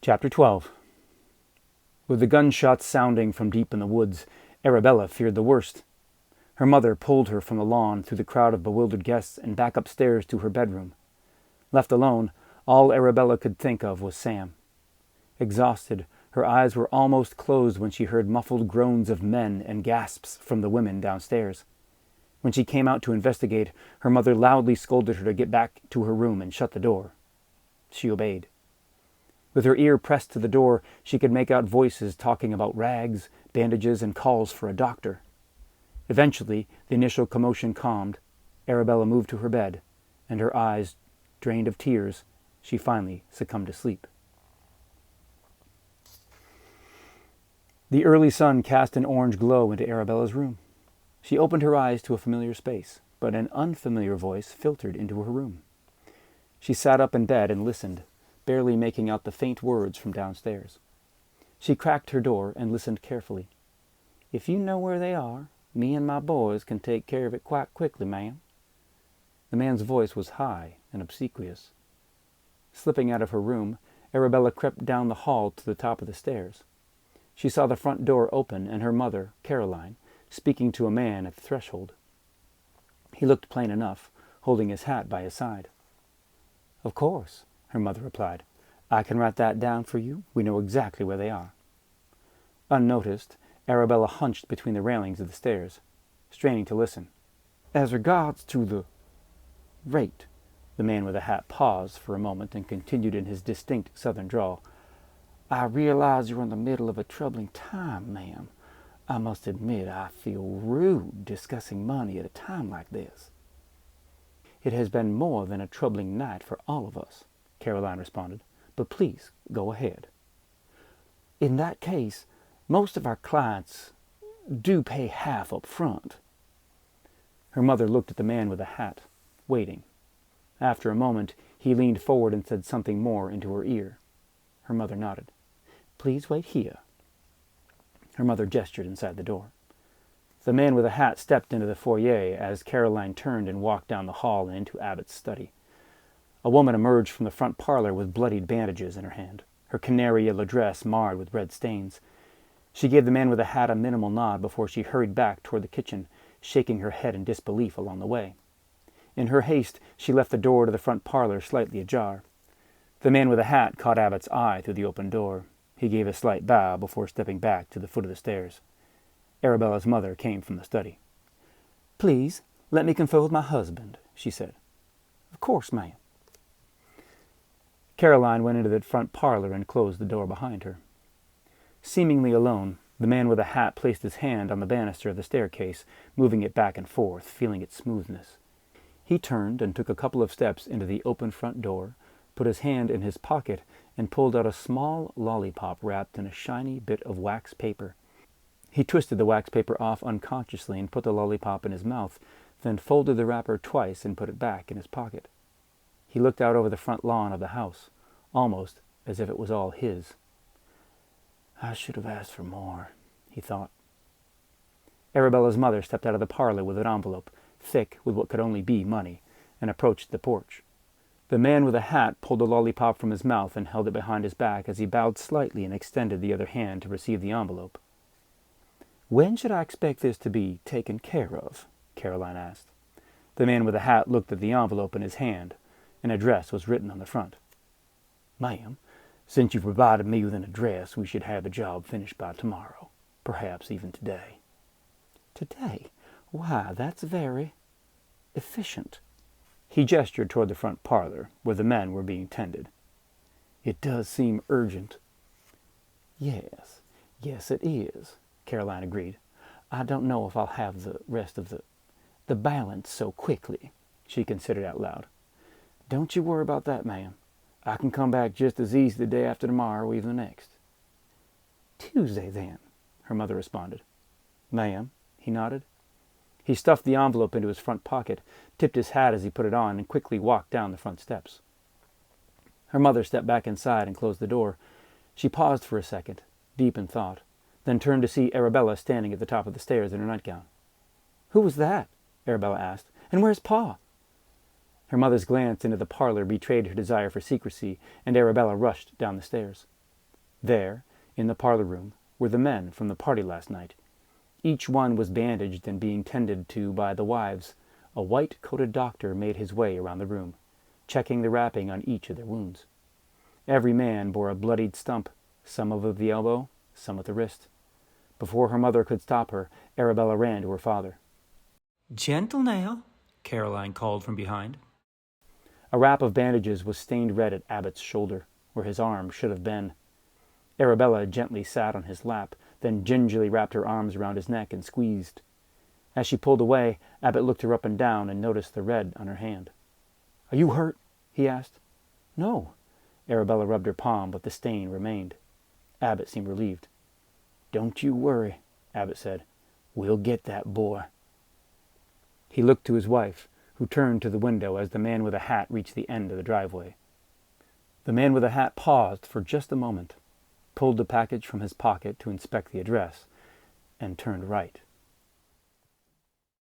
Chapter 12. With the gunshots sounding from deep in the woods, Arabella feared the worst. Her mother pulled her from the lawn through the crowd of bewildered guests and back upstairs to her bedroom. Left alone, all Arabella could think of was Sam. Exhausted, her eyes were almost closed when she heard muffled groans of men and gasps from the women downstairs. When she came out to investigate, her mother loudly scolded her to get back to her room and shut the door. She obeyed. With her ear pressed to the door, she could make out voices talking about rags, bandages, and calls for a doctor. Eventually, the initial commotion calmed. Arabella moved to her bed, and her eyes drained of tears, she finally succumbed to sleep. The early sun cast an orange glow into Arabella's room. She opened her eyes to a familiar space, but an unfamiliar voice filtered into her room. She sat up in bed and listened, barely making out the faint words from downstairs. She cracked her door and listened carefully. "If you know where they are, me and my boys can take care of it quite quickly, ma'am." The man's voice was high and obsequious. Slipping out of her room, Arabella crept down the hall to the top of the stairs. She saw the front door open and her mother, Caroline, speaking to a man at the threshold. He looked plain enough, holding his hat by his side. "Of course," her mother replied. "I can write that down for you. We know exactly where they are." Unnoticed, Arabella hunched between the railings of the stairs, straining to listen. "As regards to the rate," the man with the hat paused for a moment and continued in his distinct southern drawl. "I realize you're in the middle of a troubling time, ma'am. I must admit I feel rude discussing money at a time like this." "It has been more than a troubling night for all of us," Caroline responded, "but please go ahead." "In that case, most of our clients do pay half up front." Her mother looked at the man with the hat, waiting. After a moment, he leaned forward and said something more into her ear. Her mother nodded. "Please wait here." Her mother gestured inside the door. The man with the hat stepped into the foyer as Caroline turned and walked down the hall and into Abbott's study. A woman emerged from the front parlor with bloodied bandages in her hand, her canary yellow dress marred with red stains. She gave the man with the hat a minimal nod before she hurried back toward the kitchen, shaking her head in disbelief along the way. In her haste, she left the door to the front parlor slightly ajar. The man with the hat caught Abbott's eye through the open door. He gave a slight bow before stepping back to the foot of the stairs. Arabella's mother came from the study. "Please, let me confer with my husband," she said. "Of course, ma'am." Caroline went into the front parlor and closed the door behind her. Seemingly alone, the man with the hat placed his hand on the banister of the staircase, moving it back and forth, feeling its smoothness. He turned and took a couple of steps into the open front door, put his hand in his pocket, and pulled out a small lollipop wrapped in a shiny bit of wax paper. He twisted the wax paper off unconsciously and put the lollipop in his mouth, then folded the wrapper twice and put it back in his pocket. He looked out over the front lawn of the house, almost as if it was all his. "I should have asked for more," he thought. Arabella's mother stepped out of the parlor with an envelope, thick with what could only be money, and approached the porch. The man with the hat pulled the lollipop from his mouth and held it behind his back as he bowed slightly and extended the other hand to receive the envelope. "When should I expect this to be taken care of?" Caroline asked. The man with the hat looked at the envelope in his hand. An address was written on the front. "Ma'am, since you've provided me with an address, we should have the job finished by tomorrow, perhaps even today." "Today? Why, that's very efficient." He gestured toward the front parlor, where the men were being tended. "It does seem urgent." Yes, it is," Caroline agreed. "I don't know if I'll have the rest of the balance so quickly," she considered out loud. "Don't you worry about that, ma'am. I can come back just as easy the day after tomorrow or even the next." "Tuesday, then," her mother responded. "Ma'am," he nodded. He stuffed the envelope into his front pocket, tipped his hat as he put it on, and quickly walked down the front steps. Her mother stepped back inside and closed the door. She paused for a second, deep in thought, then turned to see Arabella standing at the top of the stairs in her nightgown. "Who was that?" Arabella asked. "And where's Pa?" Her mother's glance into the parlor betrayed her desire for secrecy, and Arabella rushed down the stairs. There, in the parlor room, were the men from the party last night. Each one was bandaged and being tended to by the wives. A white-coated doctor made his way around the room, checking the wrapping on each of their wounds. Every man bore a bloodied stump, some of the elbow, some at the wrist. Before her mother could stop her, Arabella ran to her father. "Gentle now," Caroline called from behind. A wrap of bandages was stained red at Abbott's shoulder, where his arm should have been. Arabella gently sat on his lap, then gingerly wrapped her arms around his neck and squeezed. As she pulled away, Abbott looked her up and down and noticed the red on her hand. "Are you hurt?" he asked. "No." Arabella rubbed her palm, but the stain remained. Abbott seemed relieved. "Don't you worry," Abbott said. "We'll get that boy." He looked to his wife, who turned to the window as the man with a hat reached the end of the driveway. The man with a hat paused for just a moment, pulled the package from his pocket to inspect the address, and turned right.